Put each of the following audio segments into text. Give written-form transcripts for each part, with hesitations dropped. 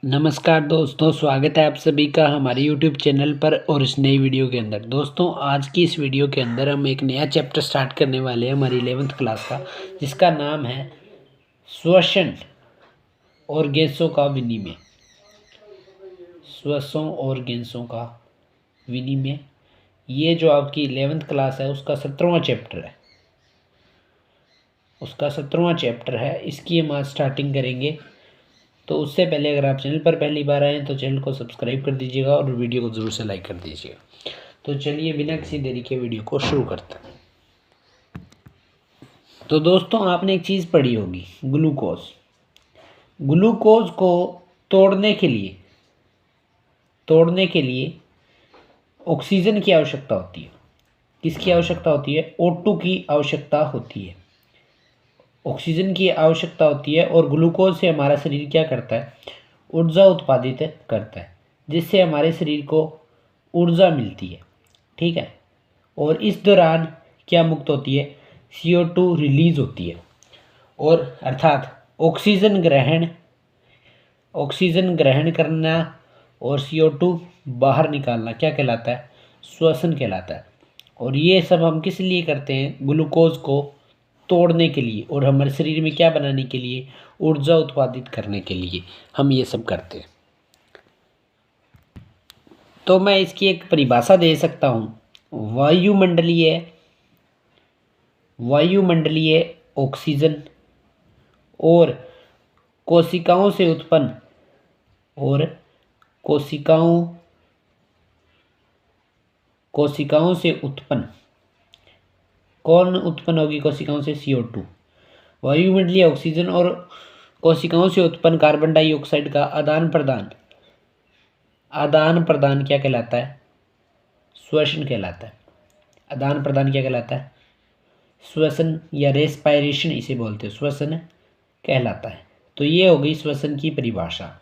नमस्कार दोस्तों, स्वागत है आप सभी का हमारे YouTube चैनल पर और इस नई वीडियो के अंदर। दोस्तों, आज की इस वीडियो के अंदर हम एक नया चैप्टर स्टार्ट करने वाले हैं हमारी 11th क्लास का, जिसका नाम है श्वसन और गैसों का विनिमय। श्वसन और गैसों का विनिमय, ये जो आपकी 11th क्लास है उसका 17वां चैप्टर है। इसकी हम आज स्टार्टिंग करेंगे। तो उससे पहले अगर आप चैनल पर पहली बार आए हैं तो चैनल को सब्सक्राइब कर दीजिएगा और वीडियो को ज़रूर से लाइक कर दीजिएगा। तो चलिए बिना किसी देरी के वीडियो को शुरू करते हैं। तो दोस्तों, आपने एक चीज़ पढ़ी होगी, ग्लूकोज को तोड़ने के लिए ऑक्सीजन की आवश्यकता होती है। किसकी आवश्यकता होती है? O2 की आवश्यकता होती है, ऑक्सीजन की आवश्यकता होती है। और ग्लूकोज से हमारा शरीर क्या करता है? ऊर्जा उत्पादित करता है, जिससे हमारे शरीर को ऊर्जा मिलती है। ठीक है। और इस दौरान क्या मुक्त होती है? CO2 रिलीज होती है। और अर्थात ऑक्सीजन ग्रहण करना और CO2 बाहर निकालना क्या कहलाता है? श्वसन कहलाता है। और ये सब हम किस लिए करते हैं? ग्लूकोज को तोड़ने के लिए और हमारे शरीर में क्या बनाने के लिए? ऊर्जा उत्पादित करने के लिए हम ये सब करते हैं। तो मैं इसकी एक परिभाषा दे सकता हूँ। वायुमंडलीय ऑक्सीजन और कोशिकाओं से उत्पन्न कौन उत्पन्न होगी? कोशिकाओं से CO2। वायुमंडलीय ऑक्सीजन और कोशिकाओं से उत्पन्न कार्बन डाइऑक्साइड का आदान प्रदान क्या कहलाता है? श्वसन कहलाता है। आदान प्रदान क्या कहलाता है? श्वसन या रेस्पायरेशन इसे बोलते हैं, श्वसन कहलाता है। तो ये हो गई श्वसन की परिभाषा।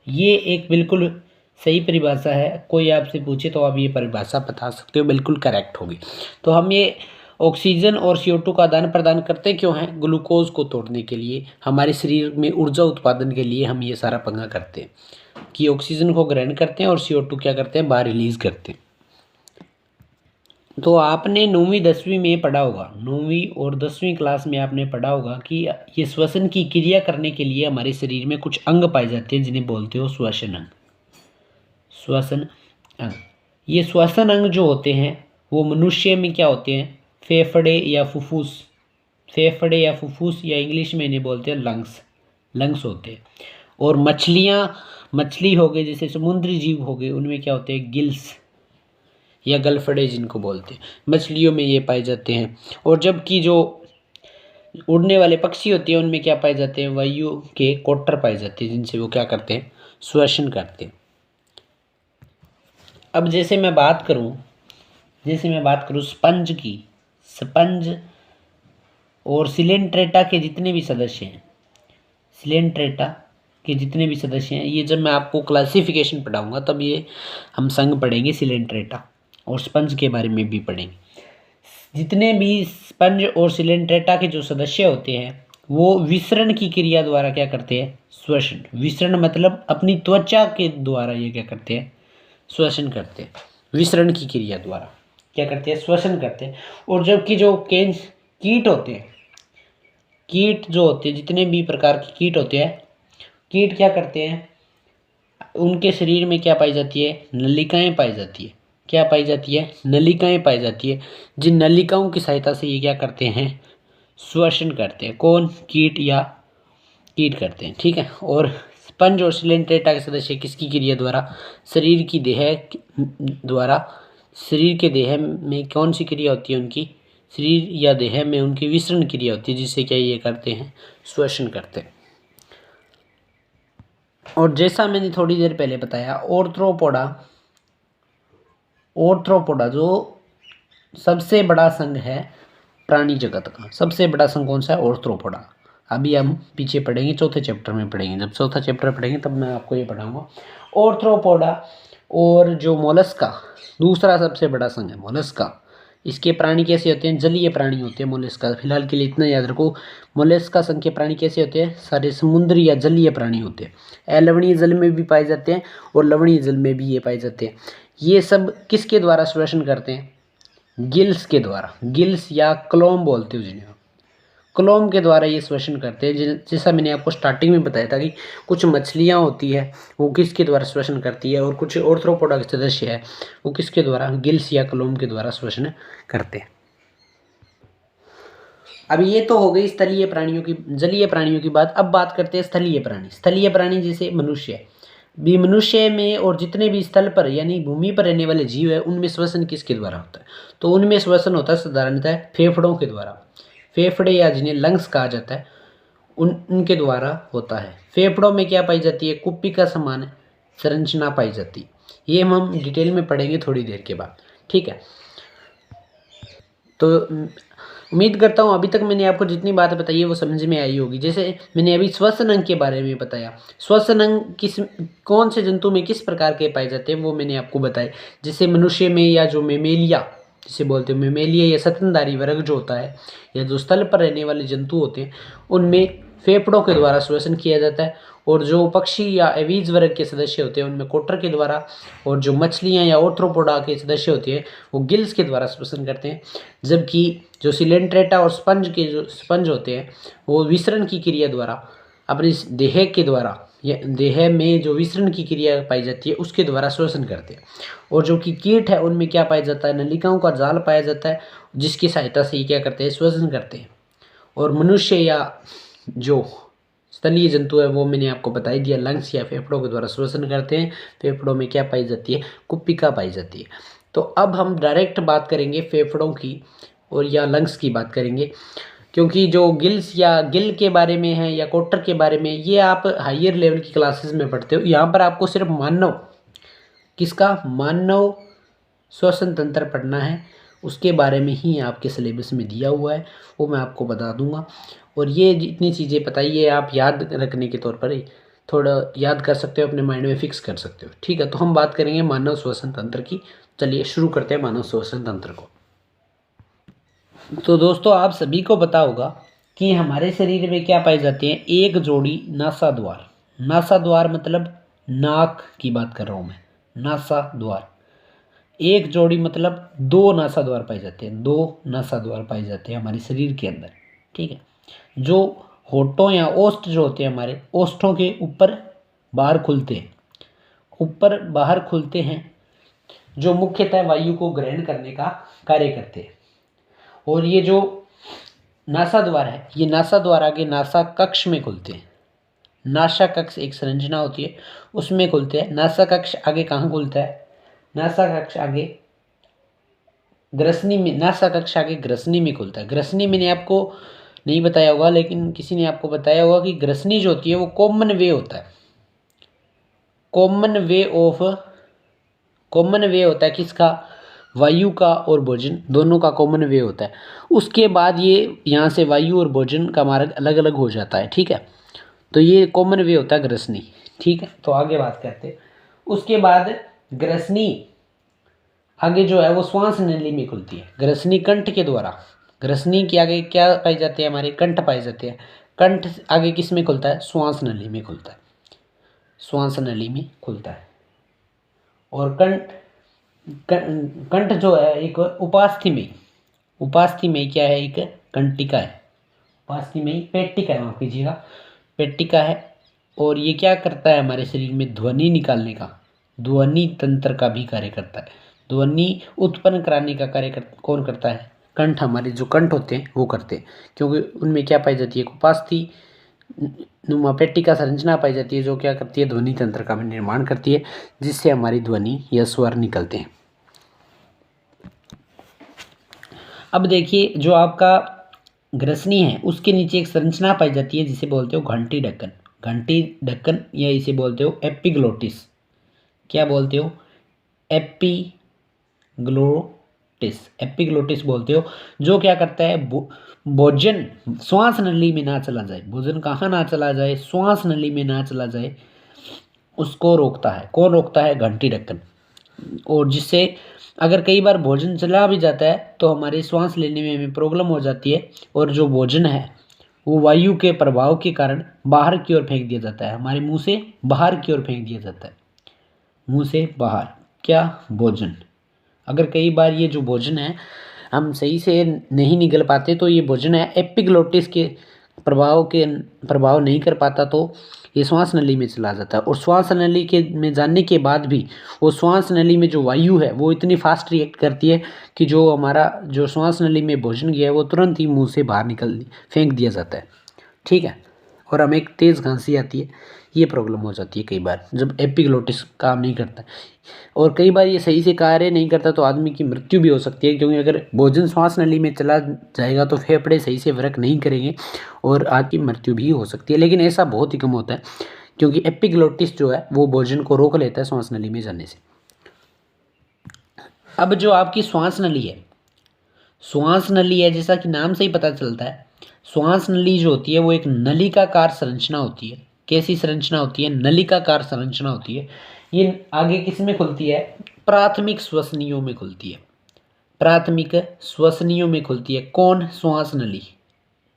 ये एक बिल्कुल सही परिभाषा है। कोई आपसे पूछे तो आप ये परिभाषा बता सकते हो, बिल्कुल करेक्ट होगी। तो हम ये ऑक्सीजन और CO2 का आदान प्रदान करते क्यों हैं? ग्लूकोज को तोड़ने के लिए, हमारे शरीर में ऊर्जा उत्पादन के लिए हम ये सारा पंगा करते हैं कि ऑक्सीजन को ग्रहण करते हैं और CO2 क्या करते हैं? बाहर रिलीज करते हैं। तो आपने 9वीं 10वीं में पढ़ा होगा, 9वीं और 10वीं क्लास में आपने पढ़ा होगा कि ये श्वसन की क्रिया करने के लिए हमारे शरीर में कुछ अंग पाए जाते हैं, जिन्हें बोलते हो श्वसन अंग। ये श्वसन अंग जो होते हैं वो मनुष्य में क्या होते हैं? फेफड़े या फुफ्फुस या इंग्लिश में इन्हें बोलते हैं लंग्स होते हैं। और मछली हो गए, जैसे समुद्री जीव हो गए, उनमें क्या होते हैं? गिल्स या गलफड़े जिनको बोलते हैं, मछलियों में ये पाए जाते हैं। और जबकि जो उड़ने वाले पक्षी होते हैं उनमें क्या पाए जाते हैं? वायु के कोटर पाए जाते हैं, जिनसे वो क्या करते हैं? श्वसन करते हैं। अब जैसे मैं बात करूं स्पंज और सिलेंट्रेटा के जितने भी सदस्य हैं, ये जब मैं आपको क्लासिफिकेशन पढ़ाऊंगा तब ये हम संग पढ़ेंगे, सिलेंट्रेटा और स्पंज के बारे में भी पढ़ेंगे। जितने भी स्पंज और सिलेंट्रेटा के जो सदस्य होते हैं वो विसरण की क्रिया द्वारा क्या करते हैं? श्वसन। विसरण मतलब अपनी त्वचा के द्वारा ये क्या करते हैं? श्वसन करते हैं। विसरण की क्रिया द्वारा क्या करते हैं? श्वसन करते हैं। और जबकि जो कीट जो होते हैं, जितने भी प्रकार के कीट होते हैं, कीट क्या करते हैं? उनके शरीर में क्या पाई जाती है? नलिकाएं पाई जाती है। क्या पाई जाती है? नलिकाएं पाई जाती है। जिन नलिकाओं की सहायता से ये क्या करते हैं? श्वसन करते हैं। कौन? कीट करते हैं। ठीक है। और स्पंज और सिलेंट्रेटा के सदस्य किसकी क्रिया द्वारा? शरीर के देह में कौन सी क्रिया होती है उनकी? शरीर या देह में उनकी विसरण क्रिया होती है, जिससे क्या ये करते हैं? श्वसन करते हैं। और जैसा मैंने थोड़ी देर पहले बताया, ऑर्थ्रोपोडा जो सबसे बड़ा संघ है प्राणी जगत का, सबसे बड़ा संघ कौन सा है? ऑर्थ्रोपोडा। अभी हम पीछे पढ़ेंगे, चौथे चैप्टर में पढ़ेंगे। जब चौथा चैप्टर पढ़ेंगे तब मैं आपको ये पढ़ाऊंगा। ऑर्थ्रोपोडा और जो मोलस्का, दूसरा सबसे बड़ा संघ है मोलस्का, इसके प्राणी कैसे होते हैं? जलीय प्राणी होते हैं मोलस्का। फिलहाल के लिए इतना याद रखो, मोलस्का संघ के प्राणी कैसे होते हैं? सारे समुद्री या जलीय प्राणी होते हैं। अलवणीय जल में भी पाए जाते हैं और लवणीय जल में भी ये पाए जाते हैं। ये सब किसके द्वारा श्वसन करते हैं? गिल्स के द्वारा। गिल्स या क्लोम बोलते हो जिन्हें, क्लोम के द्वारा ये श्वसन करते हैं। जैसा मैंने आपको स्टार्टिंग में बताया था कि कुछ मछलियाँ होती है वो किसके द्वारा श्वसन करती है, और कुछ ऑर्थ्रोपोडा के सदस्य है वो किसके द्वारा? गिल्स या क्लोम के द्वारा श्वसन करते हैं। अब ये तो हो गई स्थलीय प्राणियों की, जलीय प्राणियों की बात। अब बात करते हैं स्थलीय प्राणी। स्थलीय प्राणी जैसे मनुष्य भी, मनुष्य में और जितने भी स्थल पर यानी भूमि पर रहने वाले जीव है उनमें श्वसन किसके द्वारा होता है? तो उनमें श्वसन होता है साधारणतः फेफड़ों के द्वारा। फेफड़े या जिन्हें लंग्स कहा जाता है उनके द्वारा होता है। फेफड़ों में क्या पाई जाती है? कुप्पी का समान संरचना पाई जाती है। ये हम डिटेल में पढ़ेंगे थोड़ी देर के बाद, ठीक है। तो उम्मीद करता हूँ अभी तक मैंने आपको जितनी बातें बताई है वो समझ में आई होगी। जैसे मैंने अभी श्वसन अंग के बारे में बताया, श्वसन अंग कौन से जंतु में किस प्रकार के पाए जाते हैं वो मैंने आपको बताया। जैसे मनुष्य में या जो मेमेलिया जिसे बोलते हैं, मेमेलिया या स्तनधारी वर्ग जो होता है या जो स्थल पर रहने वाले जंतु होते हैं उनमें फेफड़ों के द्वारा श्वसन किया जाता है। और जो पक्षी या एवीज वर्ग के सदस्य होते हैं उनमें कोटर के द्वारा, और जो मछलियाँ या ऑर्थ्रोपोडा के सदस्य होते हैं वो गिल्स के द्वारा श्वसन करते हैं। जबकि जो सिलेंट्रेटा और स्पंज होते हैं वो विसरण की क्रिया द्वारा अपनी देह के द्वारा या देह में जो विसरण की क्रिया पाई जाती है उसके द्वारा श्वसन करते हैं। और जो कि कीट है उनमें क्या पाया जाता है? नलिकाओं का जाल पाया जाता है जिसकी सहायता से ये क्या करते हैं? श्वसन करते हैं। और मनुष्य या जो स्थलीय जंतु है वो मैंने आपको बता ही दिया, लंग्स या फेफड़ों के द्वारा श्वसन करते हैं। फेफड़ों में क्या पाई जाती है? कुप्पिका पाई जाती है। तो अब हम डायरेक्ट बात करेंगे फेफड़ों की और या लंग्स की बात करेंगे, क्योंकि जो गिल्स या गिल के बारे में है या कोटर के बारे में ये आप हायर लेवल की क्लासेस में पढ़ते हो। यहाँ पर आपको सिर्फ मानव मानव श्वसन तंत्र पढ़ना है, उसके बारे में ही आपके सिलेबस में दिया हुआ है, वो मैं आपको बता दूंगा। और ये जितनी चीज़ें बताइए आप याद रखने के तौर पर ही थोड़ा याद कर सकते हो, अपने माइंड में फिक्स कर सकते हो, ठीक है। तो हम बात करेंगे मानव श्वसन तंत्र की। चलिए शुरू करते हैं मानव श्वसन तंत्र को। तो दोस्तों आप सभी को पता होगा कि हमारे शरीर में क्या पाई जाती है? एक जोड़ी नासाद्वार। नासाद्वार मतलब नाक की बात कर रहा हूँ मैं, नासाद्वार। एक जोड़ी मतलब दो नासाद्वार पाए जाते हैं, दो नासाद्वार पाए जाते हैं हमारे शरीर के अंदर, ठीक है। जो होठों या ओष्ठ जो होते हैं हमारे ओष्ठों के ऊपर बाहर खुलते हैं, ऊपर बाहर खुलते हैं, जो मुख्यतः वायु को ग्रहण करने का कार्य करते हैं। और ये जो नासाद्वार है ये नासाद्वार आगे नासा कक्ष में खुलते हैं। नासा कक्ष एक संरचना होती है उसमें खुलते हैं। नासा कक्ष आगे कहाँ खुलता है? नासा कक्ष आगे ग्रसनी में, नासा कक्ष आगे ग्रसनी में खुलता है। ग्रसनी मैंने आपको नहीं बताया होगा लेकिन किसी ने आपको बताया होगा कि ग्रसनी जो होती है वो कॉमन वे होता है। कॉमन वे होता है किसका? वायु का और भोजन दोनों का कॉमन वे होता है। उसके बाद ये यहाँ से वायु और भोजन का मार्ग अलग अलग हो जाता है, ठीक है। तो ये कॉमन वे होता है ग्रसनी, ठीक है। तो आगे बात करते हैं। उसके बाद ग्रसनी आगे जो है वो श्वास नली में खुलती है। ग्रसनी कंठ के द्वारा, ग्रसनी के आगे क्या पाई जाती है? हमारे कंठ पाए जाते हैं। कंठ आगे किस में खुलता है? श्वास नली में खुलता है, श्वास नली में खुलता है। और कंठ जो है एक उपास्थि में क्या है? एक कंटिका है। उपास्थि में पेटिका है, माफ कीजिएगा, पेटिका है। और ये क्या करता है? हमारे शरीर में ध्वनि निकालने का, ध्वनि तंत्र का भी कार्य करता है। ध्वनि उत्पन्न कराने का कार्य कौन करता है? कंठ, हमारे जो कंठ होते हैं वो करते हैं, क्योंकि उनमें क्या पाई जाती है? उपास्थि नुमा पेटिका संरचना पाई जाती है जो क्या करती है? ध्वनि तंत्र का निर्माण करती है, जिससे हमारी ध्वनि या स्वर निकलते हैं। अब देखिए जो आपका ग्रसनी है उसके नीचे एक संरचना पाई जाती है जिसे बोलते हो घंटी ढक्कन। घंटी ढक्कन या इसे बोलते हो एपिग्लोटिस। क्या बोलते हो? एपिग्लोटिस बोलते हो। जो क्या करता है? भोजन श्वास नली में ना चला जाए, भोजन कहाँ ना चला जाए? श्वास नली में ना चला जाए, उसको रोकता है। कौन रोकता है? घंटी ढक्कन। और जिससे अगर कई बार भोजन चला भी जाता है तो हमारे श्वास लेने में हमें प्रॉब्लम हो जाती है और जो भोजन है वो वायु के प्रभाव के कारण बाहर की ओर फेंक दिया जाता है, हमारे मुंह से बाहर की ओर फेंक दिया जाता है। मुंह से बाहर क्या? भोजन। अगर कई बार ये जो भोजन है हम सही से नहीं निगल पाते तो ये भोजन है एपिग्लोटिस के प्रभाव नहीं कर पाता तो ये श्वास नली में चला जाता है। और श्वास नली के में जाने के बाद भी वो श्वास नली में जो वायु है वो इतनी फास्ट रिएक्ट करती है कि जो हमारा जो श्वास नली में भोजन गया है वो तुरंत ही मुंह से बाहर फेंक दिया जाता है। ठीक है, और हमें एक तेज़ खांसी आती है, ये प्रॉब्लम हो जाती है कई बार जब एपिग्लोटिस काम नहीं करता। और कई बार ये सही से कार्य नहीं करता तो आदमी की मृत्यु भी हो सकती है, क्योंकि अगर भोजन श्वास नली में चला जाएगा तो फेफड़े सही से वर्क नहीं करेंगे और आपकी मृत्यु भी हो सकती है। लेकिन ऐसा बहुत ही कम होता है क्योंकि एपिग्लोटिस जो है वो भोजन को रोक लेता है श्वास नली में जाने से। अब जो आपकी श्वास नली है जैसा कि नाम से ही पता चलता है, श्वास नली जो होती है वो एक नलिकाकार संरचना होती है। कैसी संरचना होती है? नलिकाकार संरचना होती है। ये आगे किस में खुलती है? प्राथमिक श्वसनियों में खुलती है। प्राथमिक श्वसनियों में खुलती है। कौन? श्वास नली।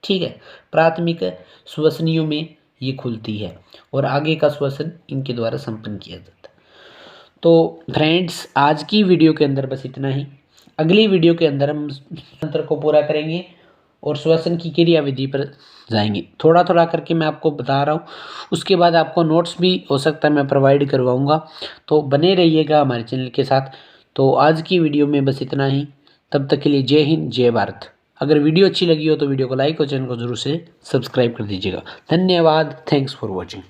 ठीक है, प्राथमिक श्वसनियों में ये खुलती है और आगे का श्वसन इनके द्वारा संपन्न किया जाता है। तो फ्रेंड्स, आज की वीडियो के अंदर बस इतना ही। अगली वीडियो के अंदर हम तंत्र को पूरा करेंगे और श्वसन की क्रिया विधि पर जाएंगे। थोड़ा थोड़ा करके मैं आपको बता रहा हूँ, उसके बाद आपको नोट्स भी हो सकता है मैं प्रोवाइड करवाऊँगा, तो बने रहिएगा हमारे चैनल के साथ। तो आज की वीडियो में बस इतना ही। तब तक के लिए जय हिंद, जय भारत। अगर वीडियो अच्छी लगी हो तो वीडियो को लाइक और चैनल को जरूर से सब्सक्राइब कर दीजिएगा। धन्यवाद। Thanks for watching.